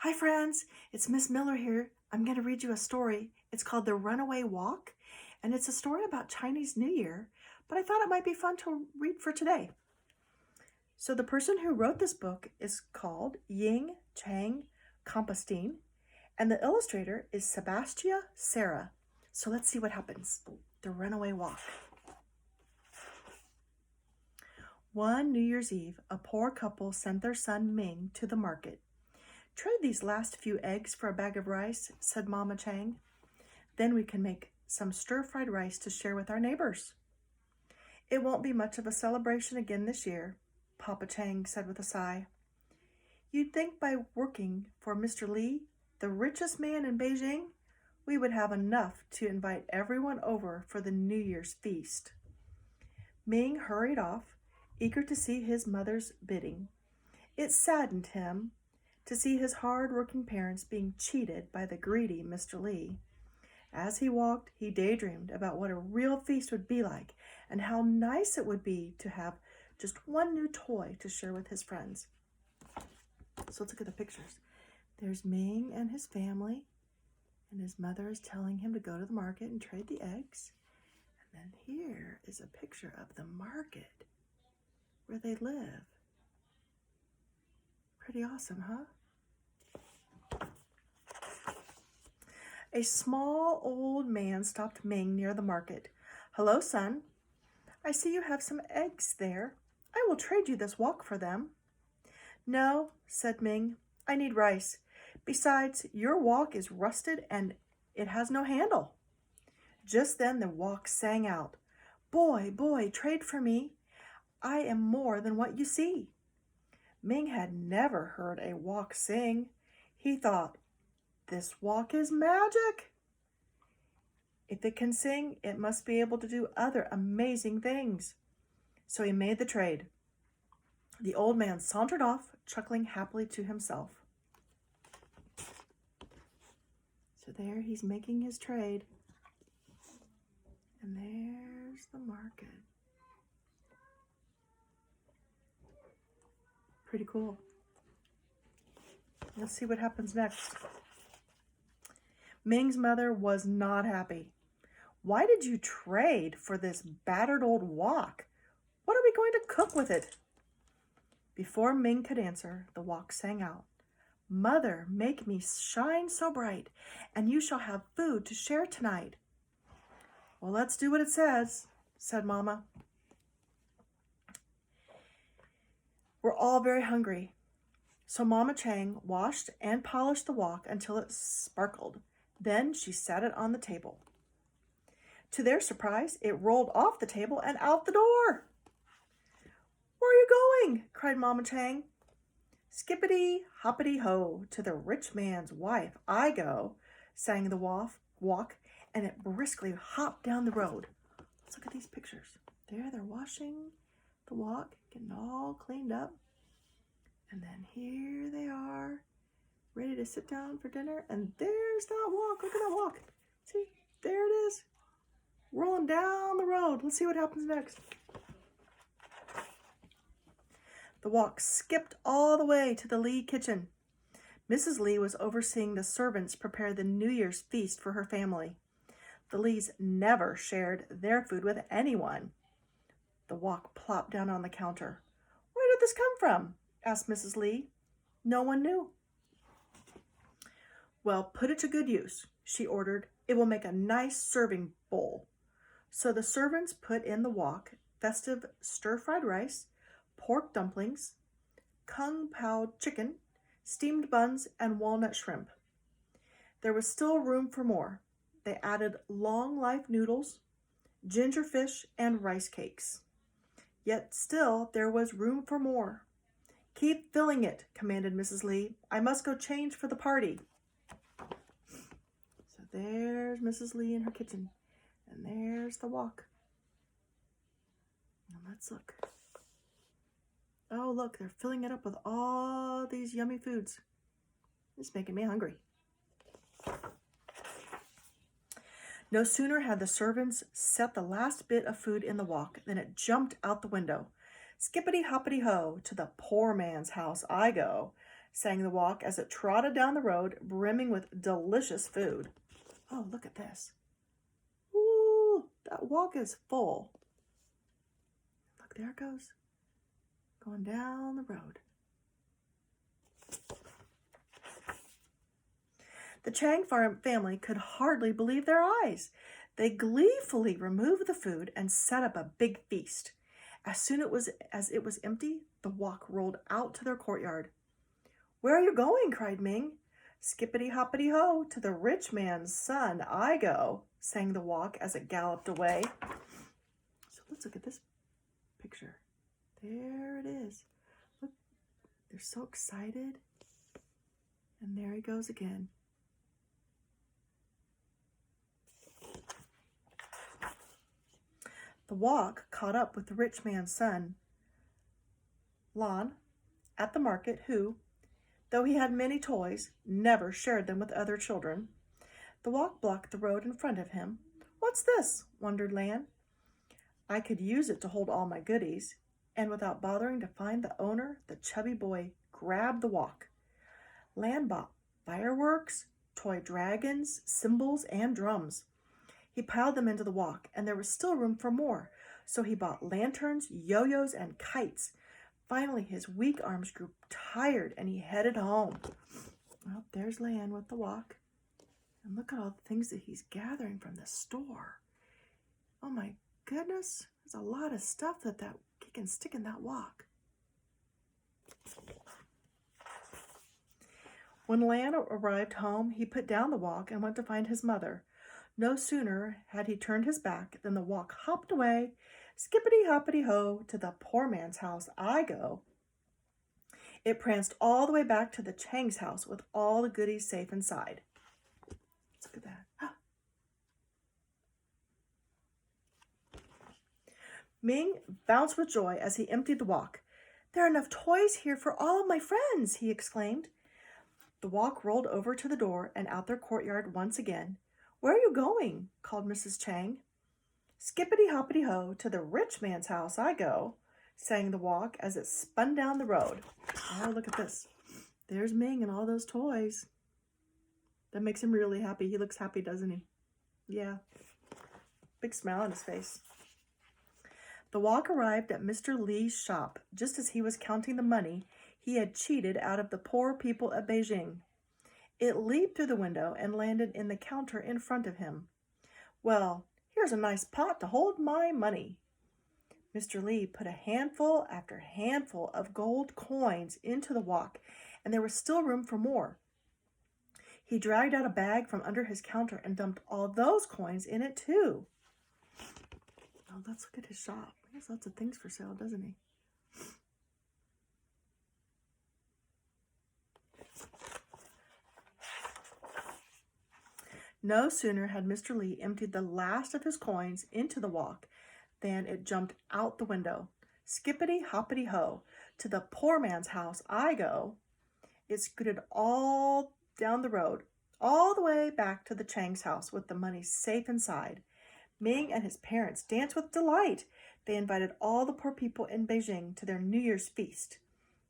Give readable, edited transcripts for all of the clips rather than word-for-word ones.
Hi friends, it's Miss Miller here. I'm going to read you a story. It's called The Runaway Wok, and it's a story about Chinese New Year, but I thought it might be fun to read for today. So the person who wrote this book is called Ying Chang Compostine, and the illustrator is Sebastia Serra. So let's see what happens. The Runaway Wok. One New Year's Eve, a poor couple sent their son Ming to the market. "Trade these last few eggs for a bag of rice," said Mama Chang. "Then we can make some stir-fried rice to share with our neighbors." "It won't be much of a celebration again this year," Papa Chang said with a sigh. "You'd think by working for Mr. Li, the richest man in Beijing, we would have enough to invite everyone over for the New Year's feast." Ming hurried off, eager to see his mother's bidding. It saddened him to see his hard-working parents being cheated by the greedy Mr. Li. As he walked, he daydreamed about what a real feast would be like and how nice it would be to have just one new toy to share with his friends. So let's look at the pictures. There's Ming and his family, and his mother is telling him to go to the market and trade the eggs. And then here is a picture of the market where they live. Pretty awesome, huh? A small old man stopped Ming near the market. "Hello, son. I see you have some eggs there. I will trade you this wok for them." "No," said Ming. "I need rice. Besides, your wok is rusted and it has no handle." Just then the wok sang out, "Boy, boy, trade for me. I am more than what you see." Ming had never heard a wok sing. He thought, "This wok is magic. If it can sing, it must be able to do other amazing things." So he made the trade. The old man sauntered off, chuckling happily to himself. So there he's making his trade. And there's the market. Pretty cool. Let's see what happens next. Ming's mother was not happy. "Why did you trade for this battered old wok? What are we going to cook with it?" Before Ming could answer, the wok sang out, "Mother, make me shine so bright, and you shall have food to share tonight." "Well, let's do what it says," said Mama. "We're all very hungry." So Mama Chang washed and polished the wok until it sparkled. Then she set it on the table. To their surprise, it rolled off the table and out the door. "Where are you going?" cried Mama Chang. "Skippity, hoppity ho, to the rich man's wife I go," sang the wok, and it briskly hopped down the road. Let's look at these pictures. There they're washing the wok, getting all cleaned up. And then here they are, ready to sit down for dinner. And there's that wok. Look at that wok. See, there it is, rolling down the road. Let's see what happens next. The wok skipped all the way to the Li kitchen. Mrs. Li was overseeing the servants prepare the New Year's feast for her family. The Lees never shared their food with anyone. The wok plopped down on the counter. "Where did this come from?" asked Mrs. Li. No one knew. "Well, put it to good use," she ordered. "It will make a nice serving bowl." So the servants put in the wok festive stir-fried rice, pork dumplings, kung pao chicken, steamed buns, and walnut shrimp. There was still room for more. They added long-life noodles, ginger fish, and rice cakes. Yet still there was room for more. "Keep filling it," commanded Mrs. Li. "I must go change for the party." So there's Mrs. Li in her kitchen, and there's the wok. Now let's look. Oh, look, they're filling it up with all these yummy foods. It's making me hungry. No sooner had the servants set the last bit of food in the wok than it jumped out the window. "Skippity hoppity ho, to the poor man's house I go," sang the Wok as it trotted down the road, brimming with delicious food. Oh, look at this. Ooh, that Wok is full. Look, there it goes. Going down the road. The Chang family could hardly believe their eyes. They gleefully removed the food and set up a big feast. As soon as it was empty, the Wok rolled out to their courtyard. "Where are you going?" cried Ming. "Skippity hoppity ho, to the rich man's son I go," sang the Wok as it galloped away. So let's look at this picture. There it is. Look, they're so excited. And there he goes again. The Wok caught up with the rich man's son, Lan, at the market, who, though he had many toys, never shared them with other children. The Wok blocked the road in front of him. "What's this?" wondered Lan. "I could use it to hold all my goodies." And without bothering to find the owner, the chubby boy grabbed the Wok. Lan bought fireworks, toy dragons, cymbals, and drums. He piled them into the Wok, and there was still room for more, so he bought lanterns, yo-yos, and kites. Finally, his weak arms grew tired, and he headed home. Well, there's Lan with the Wok. And look at all the things that he's gathering from the store. Oh my goodness, there's a lot of stuff that he can stick in that Wok. When Lan arrived home, he put down the Wok and went to find his mother. No sooner had he turned his back than the Wok hopped away. "Skippity hoppity ho, to the poor man's house I go." It pranced all the way back to the Chang's house with all the goodies safe inside. Let's look at that. Ming bounced with joy as he emptied the Wok. "There are enough toys here for all of my friends," he exclaimed. The Wok rolled over to the door and out their courtyard once again. "Where are you going?" called Mrs. Chang. "Skippity hoppity ho, to the rich man's house I go," sang the Wok as it spun down the road. Oh, look at this. There's Ming and all those toys. That makes him really happy. He looks happy, doesn't he? Yeah. Big smile on his face. The Wok arrived at Mr. Li's shop just as he was counting the money he had cheated out of the poor people of Beijing. It leaped through the window and landed in the counter in front of him. "Well, here's a nice pot to hold my money." Mr. Li put a handful after handful of gold coins into the Wok, and there was still room for more. He dragged out a bag from under his counter and dumped all those coins in it too. Oh, let's look at his shop. He has lots of things for sale, doesn't he? No sooner had Mr. Li emptied the last of his coins into the Wok than it jumped out the window. "Skippity hoppity ho, to the poor man's house I go." It scooted all down the road, all the way back to the Chang's house with the money safe inside. Ming and his parents danced with delight. They invited all the poor people in Beijing to their New Year's feast.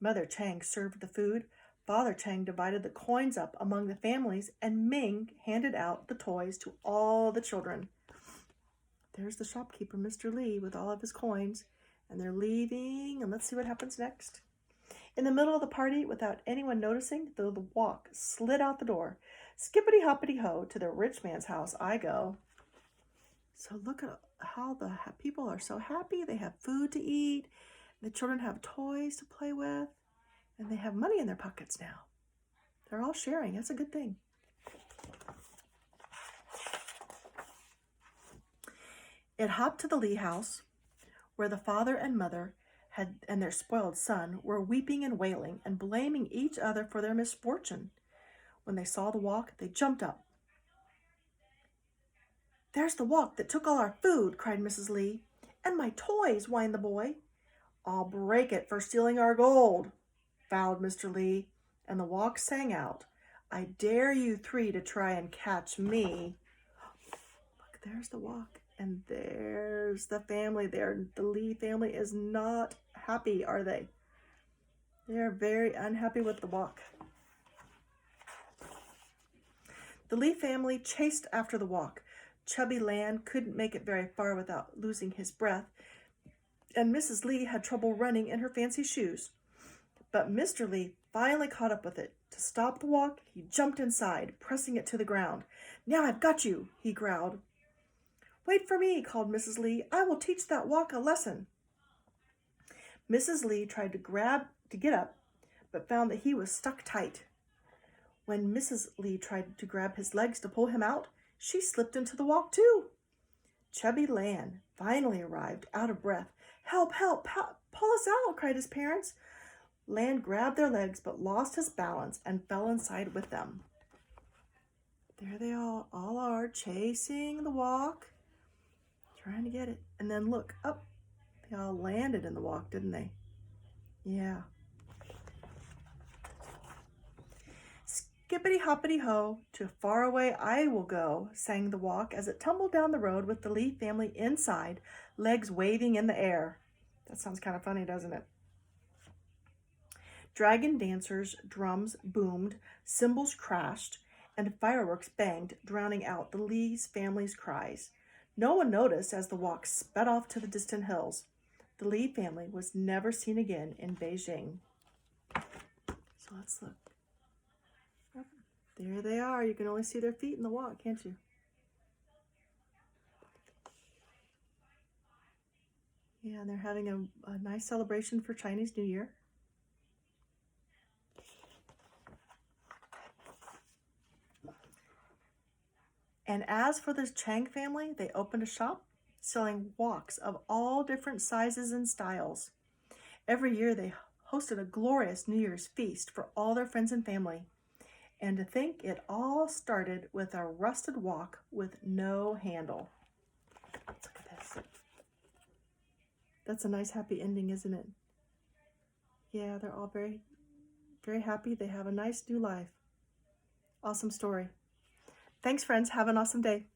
Mother Chang served the food. Father Chang divided the coins up among the families, and Ming handed out the toys to all the children. There's the shopkeeper, Mr. Li, with all of his coins, and they're leaving, and let's see what happens next. In the middle of the party, without anyone noticing, the Wok slid out the door. "Skippity hoppity ho, to the rich man's house I go." So look at how the people are so happy. They have food to eat. The children have toys to play with. And they have money in their pockets now. They're all sharing. That's a good thing. It hopped to the Li house, where the father and mother and their spoiled son were weeping and wailing and blaming each other for their misfortune. When they saw the Wok, they jumped up. "There's the Wok that took all our food," cried Mrs. Li. "And my toys," whined the boy. "I'll break it for stealing our gold," vowed Mr. Li, and the Wok sang out, "I dare you three to try and catch me." Look, there's the Wok, and there's the family there. The Li family is not happy, are they? They're very unhappy with the walk. The Lee family chased after the walk. Chubby Land couldn't make it very far without losing his breath, and Mrs. Lee had trouble running in her fancy shoes. But Mr. Lee finally caught up with it. To stop the walk, he jumped inside, pressing it to the ground. "Now I've got you," he growled. "Wait for me," called Mrs. Lee. "I will teach that walk a lesson." Mrs. Lee tried to get up, but found that he was stuck tight. When Mrs. Lee tried to grab his legs to pull him out, she slipped into the walk too. Chubby Land finally arrived, out of breath. "Help, help, help, pull us out," cried his parents. Land grabbed their legs but lost his balance and fell inside with them. There they all are, chasing the walk, trying to get it. And then look, up. They all landed in the walk, didn't they? Yeah. "Skippity hoppity ho, to far away I will go," sang the walk as it tumbled down the road with the Lee family inside, legs waving in the air. That sounds kind of funny, doesn't it? Dragon dancers' drums boomed, cymbals crashed, and fireworks banged, drowning out the Lee family's cries. No one noticed as the walk sped off to the distant hills. The Lee family was never seen again in Beijing. So let's look. There they are. You can only see their feet in the walk, can't you? Yeah, and they're having a nice celebration for Chinese New Year. And as for the Chang family, they opened a shop selling woks of all different sizes and styles. Every year they hosted a glorious New Year's feast for all their friends and family. And to think it all started with a rusted wok with no handle. Let's look at this. That's a nice happy ending, isn't it? Yeah, they're all very, very happy. They have a nice new life. Awesome story. Thanks, friends. Have an awesome day.